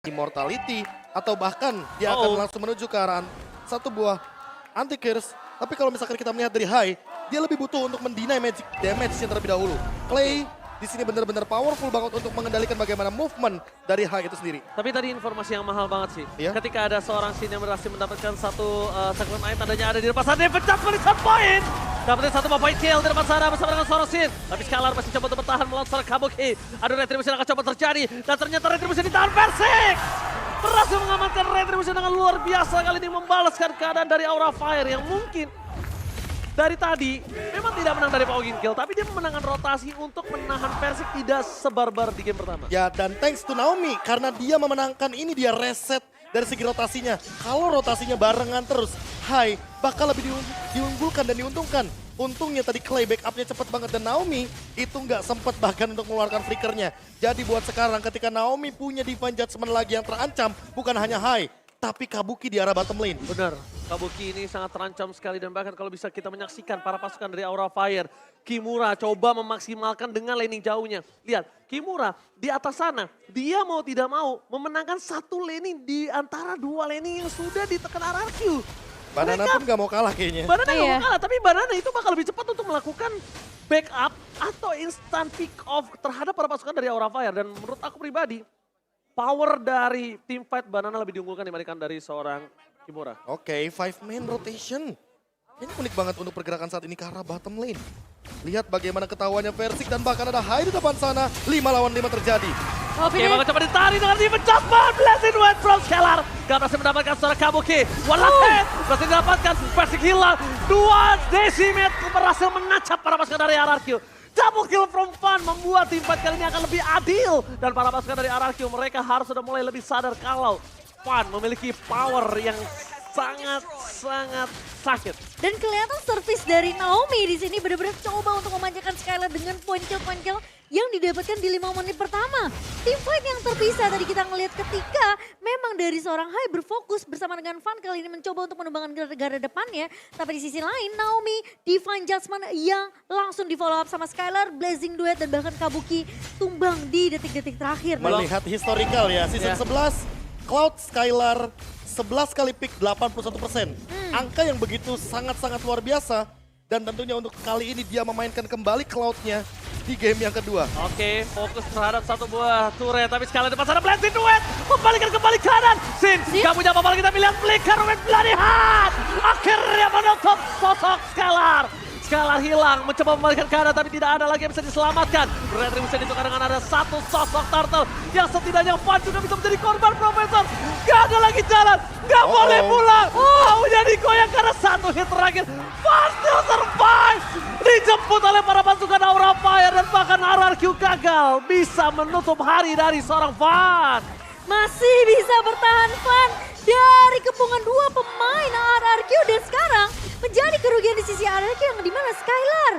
Immortality atau bahkan dia akan langsung menuju ke arah satu buah anti-curse. Tapi kalau misalkan kita melihat dari high, dia lebih butuh untuk mendinai magic damage yang terlebih dahulu. Clay di sini benar-benar powerful banget untuk mengendalikan bagaimana movement dari high itu sendiri. Tapi tadi informasi yang mahal banget sih. Iya. Ketika ada seorang Shin yang berhasil mendapatkan satu segmen air, tandanya ada di depan sana. David Chapman di satu poin. Dapetin satu point kill di depan sana bersama dengan seorang Shin. Tapi Scalar masih coba untuk bertahan melawan seorang Kabuki. Ada retribution akan coba terjadi. Dan ternyata retribution ditahan Persik. Berhasil mengamankan retribution dengan luar biasa. Kali ini membalaskan keadaan dari Aura Fire yang mungkin dari tadi memang tidak menang dari Pogging Kill, tapi dia memenangkan rotasi untuk menahan Persik tidak sebarbar di game pertama. Ya, dan thanks to Naomi karena dia memenangkan ini, dia reset dari segi rotasinya. Kalau rotasinya barengan terus, high bakal lebih diunggulkan dan diuntungkan. Untungnya tadi Clay backupnya cepet banget dan Naomi itu nggak sempet bahkan untuk mengeluarkan flickernya. Jadi buat sekarang ketika Naomi punya Divine Judgment lagi yang terancam, bukan hanya high, tapi Kabuki di arah bottom lane. Benar, Kabuki ini sangat terancam sekali dan bahkan kalau bisa kita menyaksikan para pasukan dari Aura Fire. Kimura coba memaksimalkan dengan laning jauhnya. Lihat, Kimura di atas sana, dia mau tidak mau memenangkan satu laning di antara dua laning yang sudah ditekan RRQ. Banana pun gak mau kalah kayaknya. Banana gak mau kalah, tapi Banana itu bakal lebih cepat untuk melakukan backup atau instant pick off terhadap para pasukan dari Aura Fire. Dan menurut aku pribadi, power dari team fight Banana lebih diunggulkan dibandingkan dari seorang Kimura. Oke, 5-man rotation. Ini unik banget untuk pergerakan saat ini ke arah bottom lane. Lihat bagaimana ketahuannya Persik dan bahkan ada high di depan sana. 5 lawan 5 terjadi. Oke, bakal coba ditarik dengan Divine Judgment. Blessing Wet from Scalar. Gak berhasil mendapatkan seorang Kabuki. One last hit. Berhasil didapatkan. Persik hilang. 2 decimate berhasil menacap para pasukan dari RRQ. Double kill from Fun membuat tim fight kali ini akan lebih adil. Dan para pasukan dari RRQ mereka harus sudah mulai lebih sadar kalau Fun memiliki power yang sangat sakit. Dan kelihatan service dari Naomi di sini benar-benar coba untuk memanjakan Skylar dengan point kill yang didapatkan di 5 menit pertama. Tim fight yang terpisah tadi kita ngelihat ketika memang dari seorang high berfokus bersama dengan Fun kali ini mencoba untuk mengembangkan gara depannya. Tapi di sisi lain Naomi, Divine Judgment yang langsung di follow up sama Skylar, Blazing Duet dan bahkan Kabuki tumbang di detik-detik terakhir. Melihat historical ya, season 11, Cloud Skylar 11 kali pick 81%. Angka yang begitu sangat-sangat luar biasa. Dan tentunya untuk kali ini dia memainkan kembali Cloud-nya di game yang kedua. Oke, fokus terhadap satu buah turret. Tapi sekali depan sana Blessing Duet. Membalikan kembali kanan. Sin, gak punya apa-apa lagi kita lihat flicker with bloody heart. Akhirnya menutup sosok Scalar. Scalar hilang, mencoba membalikan kanan tapi tidak ada lagi yang bisa diselamatkan. Retribution ditukar dengan ada satu sosok turtle yang setidaknya Fun juga bisa menjadi korban Profesor. Gak ada lagi jalan, gak boleh pulang. Maunya digoyang karena satu hit terakhir. Fun still survive. Dijemput oleh para pasukan Aura Fire dan bahkan RRQ gagal bisa menutup hari dari seorang Fun. Masih bisa bertahan Fun dari kepungan dua pemain RRQ dan sekarang menjadi kerugian di sisi RRQ yang dimana Skylar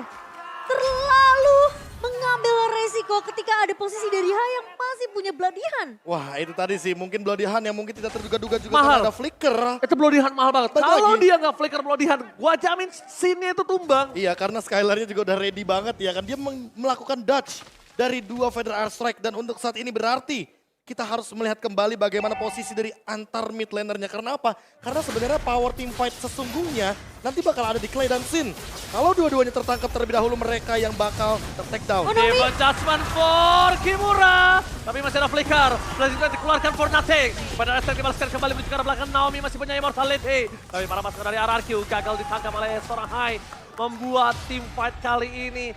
terlalu mengambil resiko ketika ada posisi dari High yang masih punya Bloody Hand. Wah, itu tadi sih mungkin Bloody Hand yang mungkin tidak terduga-duga juga Mahal. karena ada flicker. Itu Bloody Hand mahal banget. Balik Kalau lagi. dia nggak flicker Bloody Hand, gua jamin scene-nya itu tumbang. Iya, karena Skylar-nya juga udah ready banget ya kan. Dia melakukan dodge dari 2 Feather Airstrike dan untuk saat ini berarti kita harus melihat kembali bagaimana posisi dari antar mid lanernya. Karena apa? Karena sebenarnya power team fight sesungguhnya nanti bakal ada di Clay dan Sin. Kalau dua-duanya tertangkap terlebih dahulu mereka yang bakal ter-take down. Divine Judgment for Kimura. Tapi masih ada flicker. Blazing Duet dikeluarkan for nothing. Pada Esther dibalaskan kembali menuju ke arah belakang. Naomi masih punya immortality. Tapi para pasukan dari RRQ gagal ditangkap oleh seorang high. Membuat team fight kali ini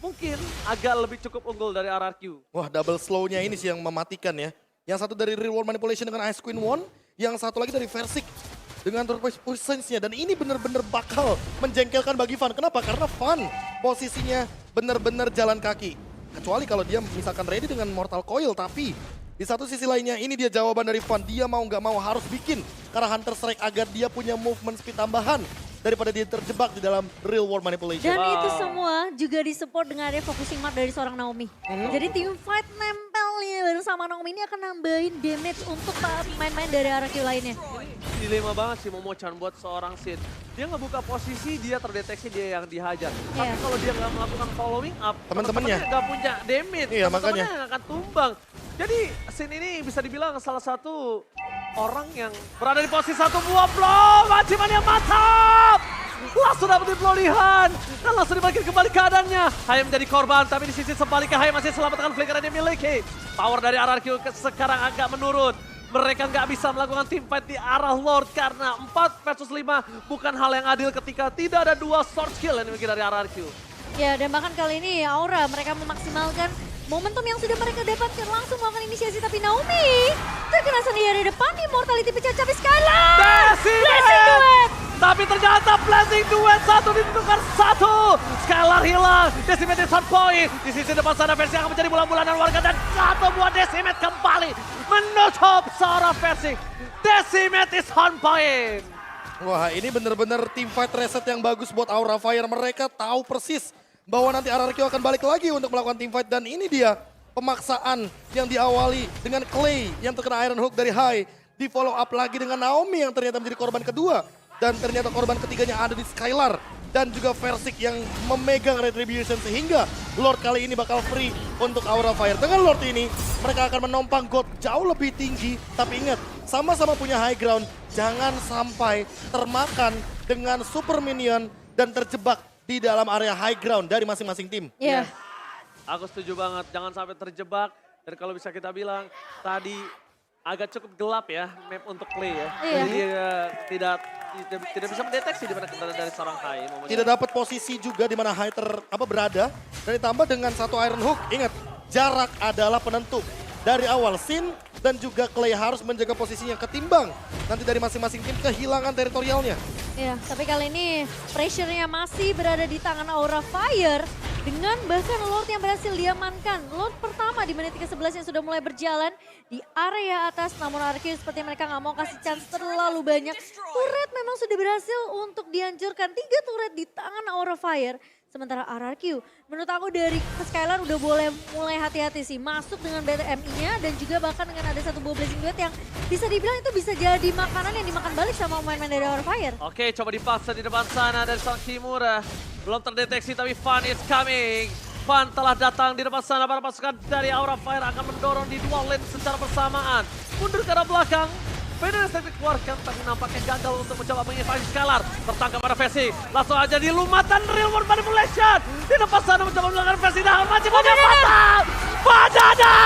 mungkin agak lebih cukup unggul dari RRQ. Wah, double slow-nya ini sih yang mematikan ya. Yang satu dari Real World Manipulation dengan Ice Queen One, yang satu lagi dari Versik dengan Turquoise Presence-nya. Dan ini benar-benar bakal menjengkelkan bagi Fun. Kenapa? Karena Fun posisinya benar-benar jalan kaki. Kecuali kalau dia misalkan ready dengan Mortal Coil, tapi di satu sisi lainnya ini dia jawaban dari Fun. Dia mau nggak mau harus bikin karena Hunter Strike agar dia punya movement speed tambahan daripada dia terjebak di dalam Real World Manipulation. Dan itu semua juga disupport dengan ada focusing mark dari seorang Naomi. Jadi tim fight nempelnya bersama Naomi ini akan nambahin damage untuk pemain-pemain dari RRQ lainnya. Dilema banget sih Momo-chan buat seorang Sin. Dia ngebuka posisi, dia terdeteksi dia yang dihajar. Tapi kalau dia nggak melakukan following up, Teman-temannya nggak punya damage. Iya, makanya. Teman-temannya nggak akan tumbang. Jadi Sin ini bisa dibilang salah satu orang yang berada di posisi satu buah blow. Majiman yang mantap. Langsung dapetin pelolihan. Dan langsung dibalikin kembali keadaannya. Hai menjadi korban, tapi di sisi sebaliknya Hai masih selamatkan flicker yang dimiliki. Power dari RRQ sekarang agak menurun. Mereka nggak bisa melakukan team fight di arah Lord karena 4 versus 5 bukan hal yang adil ketika tidak ada 2 sword skill yang dimiliki dari RRQ. Ya, dan bahkan kali ini Aura mereka memaksimalkan momentum yang sudah mereka dapatkan, langsung melakukan inisiasi, tapi Naomi terkena sendiri di depan, Immortality pecah cabai Skylar. Blessing duet. Tapi ternyata blessing duet satu ditukar satu. Skylar hilang, Decimate is on point. Di sisi depan sana versi akan menjadi bulan-bulanan warga dan satu buah Decimate kembali menutup seorang versi. Decimate is on point. Wah, ini bener-bener team fight reset yang bagus buat Aura Fire. Mereka tahu persis bahwa nanti RRQ akan balik lagi untuk melakukan team fight. Dan ini dia pemaksaan yang diawali dengan Clay yang terkena Iron Hook dari Hai. Di follow up lagi dengan Naomi yang ternyata menjadi korban kedua. Dan ternyata korban ketiganya ada di Skylar. Dan juga Versik yang memegang Retribution sehingga Lord kali ini bakal free untuk Aura Fire. Dengan Lord ini mereka akan menompang God jauh lebih tinggi. Tapi ingat, sama-sama punya high ground. Jangan sampai termakan dengan super minion dan terjebak di dalam area high ground dari masing-masing tim. Iya. Aku setuju banget, jangan sampai terjebak. Dan kalau bisa kita bilang, tadi agak cukup gelap ya map untuk Clay ya. Iya. Jadi tidak bisa mendeteksi di mana keberadaan dari seorang Hai. Tidak dapat posisi juga di mana Hai berada. Dan ditambah dengan satu Iron Hook, ingat jarak adalah penentu. Dari awal Sin dan juga Clay harus menjaga posisinya ketimbang nanti dari masing-masing tim kehilangan teritorialnya. Iya, tapi kali ini pressure-nya masih berada di tangan Aura Fire dengan bahkan Lord yang berhasil diamankan. Lord pertama di menit ke-11 yang sudah mulai berjalan di area atas, namun RRQ seperti mereka nggak mau kasih chance terlalu banyak. Turret memang sudah berhasil untuk dihancurkan, 3 turret di tangan Aura Fire. Sementara RRQ, menurut aku dari Skylar udah boleh mulai hati-hati sih. Masuk dengan BTMI-nya dan juga bahkan dengan ada satu buah Blazing Duet yang bisa dibilang itu bisa jadi makanan yang dimakan balik sama pemain-pemain dari Aura Fire. Oke, coba dipaksa di depan sana dari sang Kimura. Belum terdeteksi tapi Fun is coming. Fun telah datang di depan sana, para pasukan dari Aura Fire akan mendorong di 2 lane secara bersamaan. Mundur ke arah belakang. Federer State dikeluarkan tapi nampaknya gagal untuk mencoba menginvasi Skylar. Tertangkap pada Vessi. Langsung aja di lumatan Real World Manipulation. Di depan sana mencoba melakukan Vessi. Nah, masih banyak patah. Badana!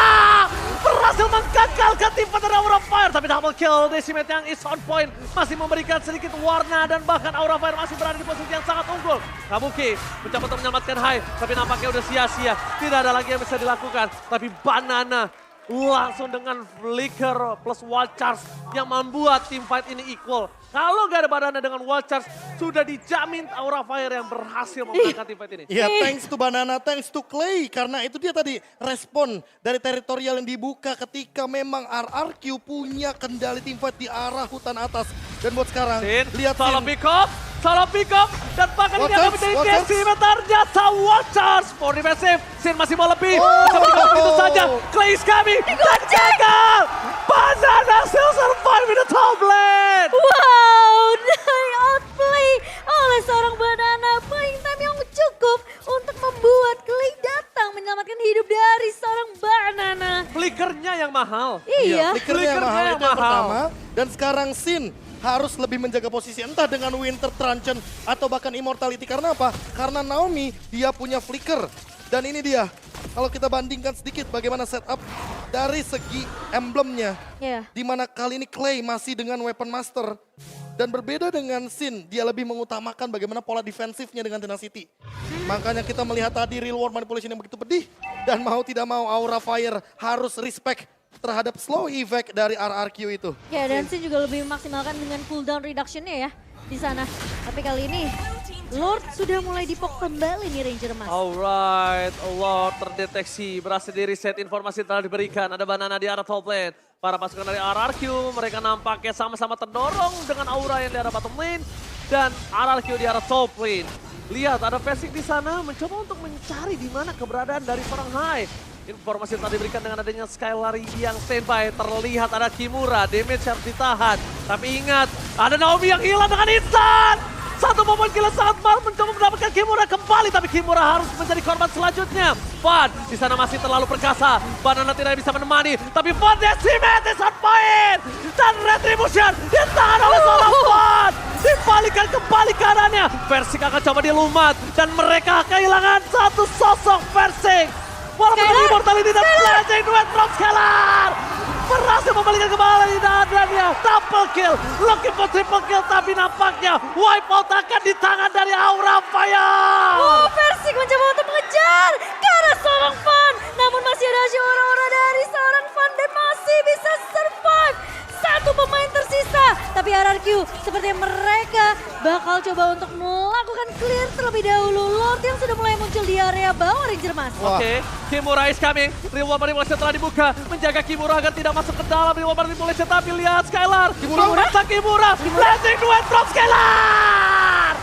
Berhasil menggagalkan tim dari Aura Fire. Tapi double kill Decimate yang is on point. Masih memberikan sedikit warna dan bahkan Aura Fire masih berada di posisi yang sangat unggul. Kabuki mencoba untuk menyelamatkan Hai. Tapi nampaknya udah sia-sia. Tidak ada lagi yang bisa dilakukan. Tapi Banana langsung dengan flicker plus wall charge yang membuat team fight ini equal. Kalau gak ada Banana dengan wall charge, sudah dijamin Aura Fire yang berhasil memenangkan team fight ini. Ya, thanks to Banana, thanks to Clay. Karena itu dia tadi respon dari teritorial yang dibuka ketika memang RRQ punya kendali team fight di arah hutan atas. Dan buat sekarang, lihat solo Sin. pick up, dan bahkan ini akan menjadi Decimate ternyata wall charge. For defensive, Sin masih mau lebih. Bisa meninggalkan itu saja. Clay is coming, dan gagal. Banana still survive in the top lane. Wow, outplay oleh seorang Banana. Playing time yang cukup untuk membuat Clay datang menyelamatkan hidup dari seorang Banana. Flickernya yang mahal. Iya. Flickernya yang mahal Flickernya itu yang mahal. pertama. Dan sekarang Sin harus lebih menjaga posisi entah dengan Winter Truncheon atau bahkan Immortality. Karena apa? Karena Naomi dia punya flicker. Dan ini dia, kalau kita bandingkan sedikit bagaimana setup dari segi emblemnya. Iya. Dimana kali ini Clay masih dengan Weapon Master. Dan berbeda dengan Sin, dia lebih mengutamakan bagaimana pola defensifnya dengan Tenacity. Makanya kita melihat tadi Real World Manipulation yang begitu pedih. Dan mau tidak mau Aura Fire harus respect terhadap slow effect dari RRQ itu. Ya, dan Sin juga lebih memaksimalkan dengan cooldown reduction-nya ya di sana. Tapi kali ini Lord sudah mulai dipok kembali nih Ranger Emas. Alright, Lord terdeteksi, berhasil di reset, informasi telah diberikan. Ada Banana di arah top lane. Para pasukan dari RRQ, mereka nampaknya sama-sama terdorong dengan Aura yang di arah bottom lane. Dan RRQ di arah top lane. Lihat, ada Versik di sana mencoba untuk mencari di mana keberadaan dari seorang Hai. Informasi telah diberikan dengan adanya Skylar yang standby. Terlihat ada Kimura, damage harus ditahan. Tapi ingat, ada Naomi yang hilang dengan instan. Satu momen kill sangat mahal mencoba mendapatkan Kimura kembali. Tapi Kimura harus menjadi korban selanjutnya. Van di sana masih terlalu perkasa. Banana tidak bisa menemani. Tapi Van decimate on point. Dan Retribution ditahan oleh seorang Van. Dibalikan kembali kanannya. Versing akan coba dilumat. Dan mereka kehilangan satu sosok Versing. Walaupun Immortality dan Blazing Duet from Scalar. Berhasil membalikan kembali dadanya. Double kill. Looking for triple kill. Tapi nampaknya wipeout akan di tangan dari Aura Fire. Oh, Versing mencoba untuk mengejar ke arah seorang Van. Namun masih ada aura-aura dari seorang Van dan masih bisa survive. Satu pemain tersisa. Tapi RRQ seperti mereka bakal coba untuk melakukan clear terlebih dahulu. Lord yang sudah mulai muncul di area bawah Ranger Mas. Oke, Kimura is coming. Reward manipulation telah dibuka. Menjaga Kimura agar tidak masuk ke dalam reward manipulation. Tapi lihat Skylar. Kimura. Blazing Duet from Skylar.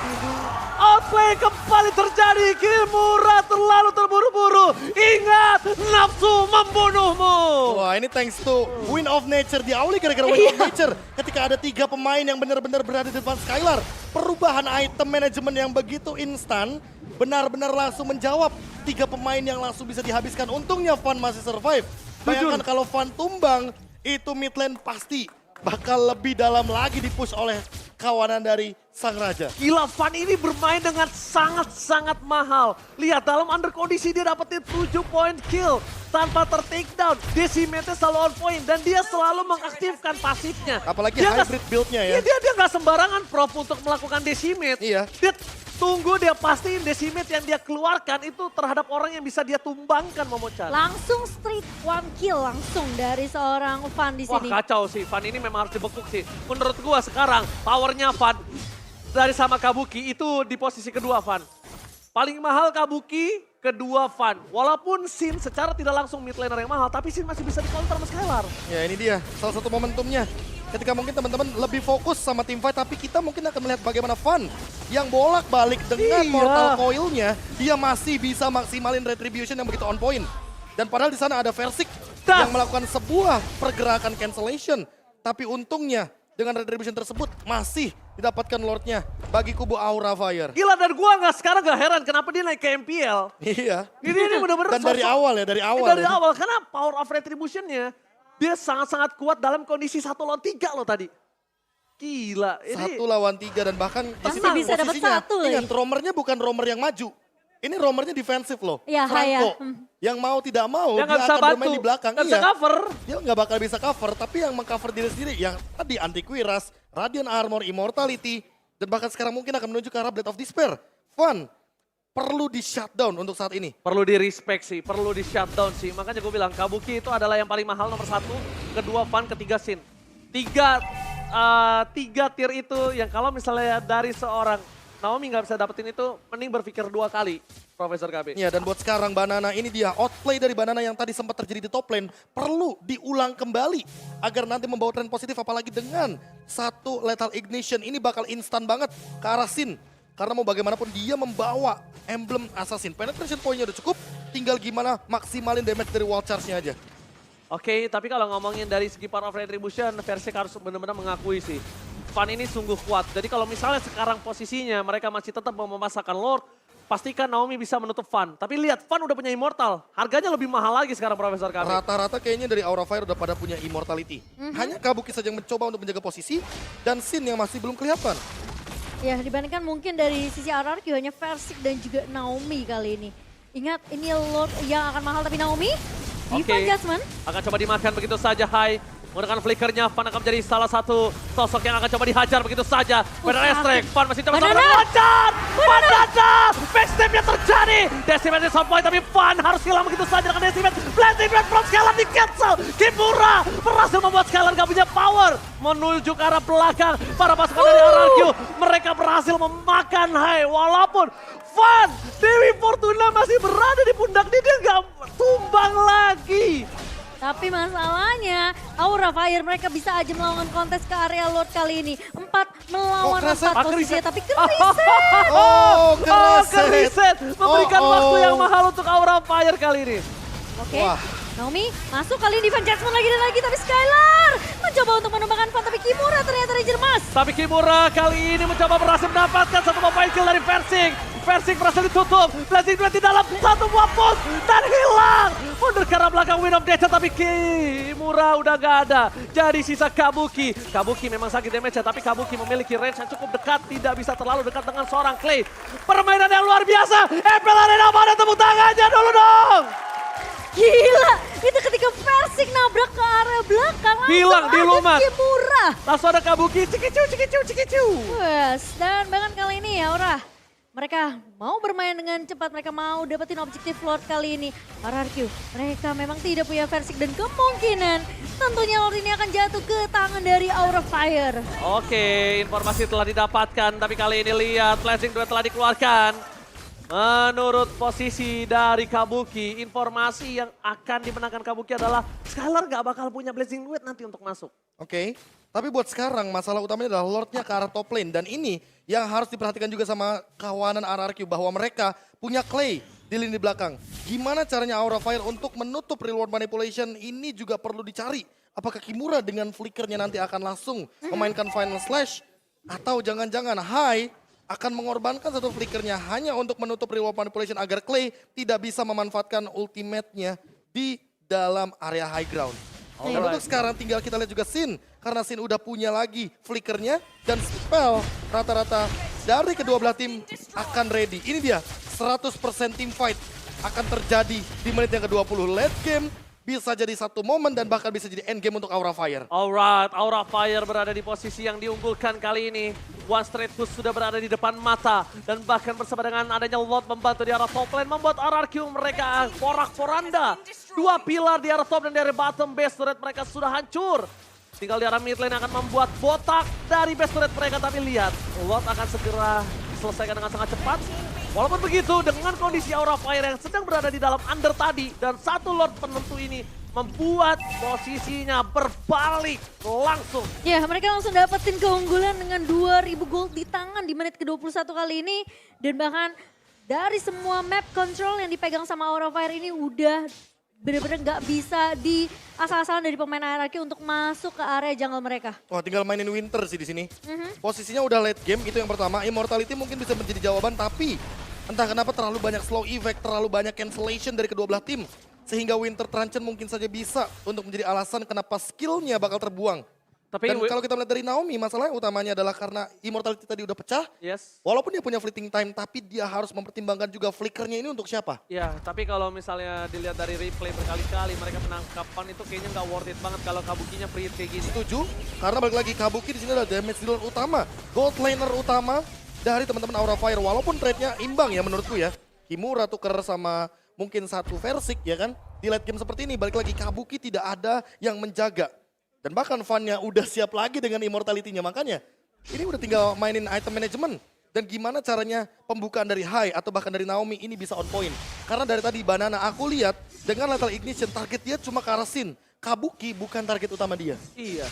Outplay kembali terjadi. Kimura terlalu terburu-buru. Ingat, nafsu membunuhmu. Wah, ini thanks to Win of Nature diawali gara-gara Win of Nature. Ketika ada 3 pemain yang benar-benar berada di depan Skylar. Perubahan item manajemen yang begitu instan. Benar-benar langsung menjawab 3 pemain yang langsung bisa dihabiskan. Untungnya Van masih survive. Bayangkan kalau Van tumbang, itu mid lane pasti bakal lebih dalam lagi dipush oleh kawanan dari Sang Raja. Gila, Van ini bermain dengan sangat-sangat mahal. Lihat, dalam under kondisi dia dapetin 7 point kill tanpa ter-takedown. Decimate selalu on point dan dia selalu mengaktifkan pasifnya. Apalagi Dia hybrid build-nya ya. Dia nggak sembarangan prop untuk melakukan decimate. Iya. Dia tunggu, dia pastiin decimate yang dia keluarkan itu terhadap orang yang bisa dia tumbangkan, Momochan. Langsung street one kill langsung dari seorang Van di Wah, sini. kacau sih. Van ini memang harus dibekuk sih. Menurut gua sekarang powernya Van dari sama Kabuki itu di posisi kedua Van. Paling mahal Kabuki, kedua Van. Walaupun Sin secara tidak langsung mid laner yang mahal, tapi Sin masih bisa di-counter sama Skylar. Ya ini dia, salah satu momentumnya. Ketika mungkin teman-teman lebih fokus sama team fight, tapi kita mungkin akan melihat bagaimana Van yang bolak-balik dengan Mortal Coil-nya, dia masih bisa maksimalin Retribution yang begitu on point. Dan padahal di sana ada Versik yang melakukan sebuah pergerakan cancellation. Tapi untungnya dengan Retribution tersebut masih didapatkan Lordnya bagi kubu Aura Fire. Gila, dan gua sekarang gak heran kenapa dia naik ke MPL. Iya. Ini bener-bener Dan dari awal ya, dari awal. Dari awal, karena power of Retribution-nya dia sangat-sangat kuat dalam kondisi 1 lawan 3 loh tadi. Gila. Ini 1 lawan 3 dan bahkan di Masih sini bisa dapat posisinya, 1 lagi. ingat roamernya bukan roamer yang maju. Ini roamernya defensif loh. Iya, Franco. Haya. Yang mau tidak mau yang dia gak bisa akan bantu, bermain di belakang. gak bisa cover. Dia nggak bakal bisa cover, tapi yang mengcover diri sendiri yang tadi Antiquiras, Radiant Armor, Immortality, dan bahkan sekarang mungkin akan menuju ke arah Blade of Despair. Van perlu di shutdown untuk saat ini. Perlu di respect sih, perlu di shutdown sih. Makanya gue bilang Kabuki itu adalah yang paling mahal nomor 1, kedua Van, ketiga Sin. Tiga tier itu yang kalau misalnya dari seorang Naomi nggak bisa dapetin itu, mending berpikir 2 kali, Profesor KB. Ya, dan buat sekarang Banana ini dia outplay dari Banana yang tadi sempat terjadi di top lane perlu diulang kembali agar nanti membawa tren positif, apalagi dengan satu lethal ignition ini bakal instan banget ke arah Sin. Karena mau bagaimanapun dia membawa emblem assassin. Penetration point-nya udah cukup, tinggal gimana maksimalin damage dari wall charge-nya aja. Oke, tapi kalau ngomongin dari segi power of retribution, Versik harus benar-benar mengakui sih. Van ini sungguh kuat. Jadi kalau misalnya sekarang posisinya mereka masih tetap mau memasakkan Lord, pastikan Naomi bisa menutup Van. Tapi lihat, Van udah punya Immortal. Harganya lebih mahal lagi sekarang, Profesor KB. Rata-rata kayaknya dari Aura Fire udah pada punya Immortality. Hanya Kabuki saja yang mencoba untuk menjaga posisi, dan Sin yang masih belum kelihatan. Ya, dibandingkan mungkin dari sisi RRQ hanya Versik dan juga Naomi kali ini. Ingat, ini Lord yang akan mahal, tapi Naomi, Diva Jasmine akan coba dimakan begitu saja, Hai. Menggunakan flickernya, Van akan menjadi salah satu sosok yang akan coba dihajar begitu saja. Banana Strike, Van masih coba meloncat. Banana! Backstepnya terjadi. Decimate di sound point, tapi Van harus hilang begitu saja dengan Decimate. Blazing Duet from Skylar di cancel. Kimura berhasil membuat Skylar gak punya power. Menuju ke arah belakang, para pasukan dari RRQ. Mereka berhasil memakan Hai. Walaupun Van, Dewi Fortuna masih berada di pundak dia gak tumbang lagi. Tapi masalahnya, Aura Fire mereka bisa aja melawan kontes ke area Lord kali ini. 4 melawan 4 posisinya, tapi kereset. Kereset. Memberikan waktu yang mahal untuk Aura Fire kali ini. Oke, Naomi masuk kali ini Van Jasmine lagi dan lagi, tapi Skylar mencoba untuk menumbangkan Van, tapi Kimura ternyata Ranger Mas Tapi Kimura kali ini mencoba berhasil mendapatkan satu mobile kill dari Versing. Versing berhasil ditutup. Blazing Duet di dalam satu buah push dan hilang. Mundur ke arah belakang Win of Nature tapi Kimura udah gak ada. Jadi sisa Kabuki. Kabuki memang sakit damage tapi Kabuki memiliki range yang cukup dekat. Tidak bisa terlalu dekat dengan seorang Clay. Permainan yang luar biasa. MPL Arena mana tepuk tangannya dulu dong. Gila, itu ketika Versing nabrak ke area belakang langsung Hilang di ada lumat. Kimura. Langsung ada Kabuki. Cikicu. Wes, dan bahkan kali ini ya Aura, mereka mau bermain dengan cepat, mereka mau dapetin objektif Lord kali ini. RRQ, mereka memang tidak punya Versing dan kemungkinan tentunya Lord ini akan jatuh ke tangan dari Aura Fire. Oke, informasi telah didapatkan, tapi kali ini lihat Blazing Duet telah dikeluarkan. Menurut posisi dari Kabuki, informasi yang akan dimenangkan Kabuki adalah Skylar gak bakal punya Blazing Duet nanti untuk masuk. Oke, tapi buat sekarang masalah utamanya adalah Lordnya ke arah top lane. Dan ini yang harus diperhatikan juga sama kawanan RRQ bahwa mereka punya Clay di lini belakang. Gimana caranya Aura Fire untuk menutup reward manipulation ini juga perlu dicari. Apakah Kimura dengan flickernya nanti akan langsung memainkan final slash? Atau jangan-jangan Hai akan mengorbankan satu flickernya hanya untuk menutup reward manipulation agar Clay tidak bisa memanfaatkan ultimate-nya di dalam area high ground. Dan untuk sekarang tinggal kita lihat juga Sin, karena Sin udah punya lagi flickernya dan spell rata-rata dari kedua belah tim akan ready. Ini dia 100% team fight akan terjadi di menit yang ke-20 late game. Bisa jadi satu momen dan bahkan bisa jadi end game untuk Aura Fire. Alright, Aura Fire berada di posisi yang diunggulkan kali ini. One straight push sudah berada di depan mata. Dan bahkan bersama dengan adanya Lord membantu di arah top lane. Membuat RRQ mereka porak-poranda. Dua pilar di arah top dan di arah bottom base turret mereka sudah hancur. Tinggal di arah mid lane akan membuat botak dari base turret mereka. Tapi lihat, Lord akan segera selesaikan dengan sangat cepat. Walaupun begitu, dengan kondisi Aura Fire yang sedang berada di dalam under tadi dan satu Lord penentu ini membuat posisinya berbalik langsung. Ya, mereka langsung dapetin keunggulan dengan 2000 gold di tangan di menit ke-21 kali ini. Dan bahkan dari semua map control yang dipegang sama Aura Fire ini udah bener-bener gak bisa di asal-asalan dari pemain RRQ untuk masuk ke area jungle mereka. Wah, tinggal mainin Winter sih di sini. Posisinya udah late game, itu yang pertama. Immortality mungkin bisa menjadi jawaban, tapi entah kenapa terlalu banyak slow effect, terlalu banyak cancellation dari kedua belah tim. Sehingga Winter Truncheon mungkin saja bisa untuk menjadi alasan kenapa skillnya bakal terbuang. Tapi Dan kalau kita melihat dari Naomi, masalah utamanya adalah karena Immortality tadi udah pecah. yes. Walaupun dia punya fleeting time, tapi dia harus mempertimbangkan juga flickernya ini untuk siapa. Ya, tapi kalau misalnya dilihat dari replay berkali-kali mereka menangkapan itu kayaknya nggak worth it banget kalau Kabukinya free hit kayak gini. Setuju, karena balik lagi Kabuki di sini adalah damage dealer utama, gold laner utama dari teman-teman Aura Fire. Walaupun trade-nya imbang ya menurutku ya. Kimura tuker sama mungkin satu Versik ya kan. Di late game seperti ini balik lagi Kabuki tidak ada yang menjaga. Dan bahkan Van-nya udah siap lagi dengan immortality-nya. Makanya ini udah tinggal mainin item management. Dan gimana caranya pembukaan dari Hai atau bahkan dari Naomi ini bisa on point. Karena dari tadi Banana aku lihat dengan lethal ignition target dia cuma ke arah Sin. Kabuki bukan target utama dia. Iya.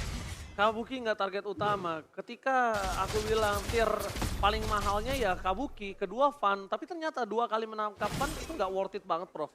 Kabuki nggak target utama. Ketika aku bilang tier paling mahalnya ya Kabuki, kedua Van, tapi ternyata dua kali menangkap Van itu nggak worth it banget, Prof.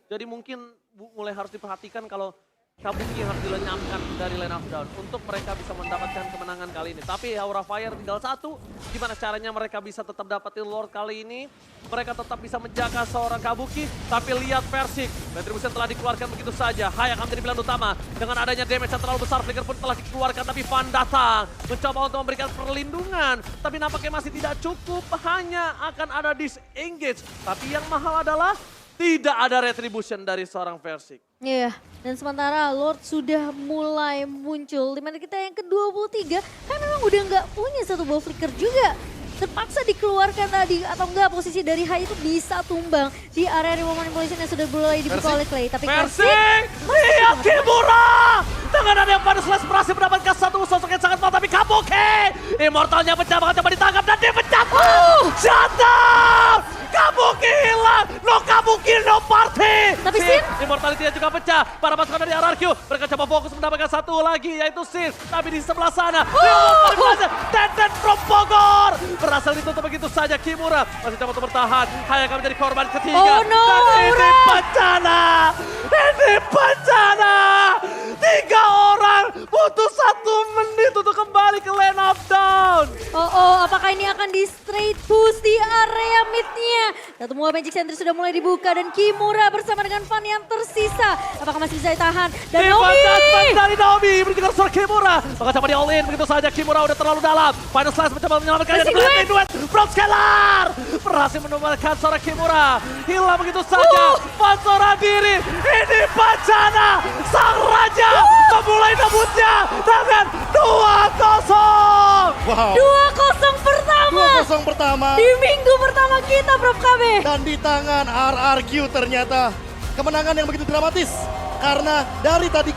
Jadi mungkin mulai harus diperhatikan kalau Kabuki harus dilenyapkan dari line of down untuk mereka bisa mendapatkan kemenangan kali ini. Tapi Aura Fire tinggal satu, gimana caranya mereka bisa tetap dapetin Lord kali ini. Mereka tetap bisa menjaga seorang Kabuki, tapi lihat Versik. Retribution telah dikeluarkan begitu saja. Hai akan menjadi pilihan utama. Dengan adanya damage yang terlalu besar, Flicker pun telah dikeluarkan. Tapi Van datang, mencoba untuk memberikan perlindungan. Tapi nampaknya masih tidak cukup, hanya akan ada disengage. Tapi yang mahal adalah tidak ada retribution dari seorang Versik. Iya, dan sementara Lord sudah mulai muncul. Di menit kita yang ke-23, kan memang udah nggak punya satu ball flicker juga. Terpaksa dikeluarkan tadi, atau enggak posisi dari Hai itu bisa tumbang di area reward manipulation yang sudah mulai dibuka oleh Clay. Tapi Versik, lihat Kimura! Dengan ada yang pada slash berhasil mendapatkan satu sosok yang sangat mantap, tapi Kabuki! Immortalnya pecah, bakal coba ditangkap dan dia pecah! Shut down! Kabuki hilang! No Kabuki, no party! Tapi Sin? Immortality-nya juga pecah. Para pasukan dari RRQ, mereka coba fokus mendapatkan satu lagi, yaitu Sin. Tapi di sebelah sana, Teten from Bogor! Berhasil ditutup begitu saja Kimura. Masih coba untuk bertahan. Hai akan menjadi korban ketiga. Oh no, dan ini Aura! bencana! Ini bencana! 3 orang butuh 1 menit untuk kembali ke lane of down. akan di straight push di area midnya. Satu buah Magic Sentry sudah mulai dibuka dan Kimura bersama dengan Van yang tersisa. Apakah masih bisa ditahan? Dan Naomi! Judgment dari Naomi bertingkat suara Kimura. Maka coba di all in, begitu saja Kimura udah terlalu dalam. Final Slash mencoba menyelamatkan Masih dari duet from Scalar. Berhasil menumbangkan suara Kimura. Hilang begitu saja. Pansora diri. Ini Pacana, sang raja memulai debutnya dengan 2-0. Wow. 2-0 pertama 2-0 pertama. di minggu pertama kita, Prof KB. Dan di tangan RRQ ternyata kemenangan yang begitu dramatis. Karena dari tadi kita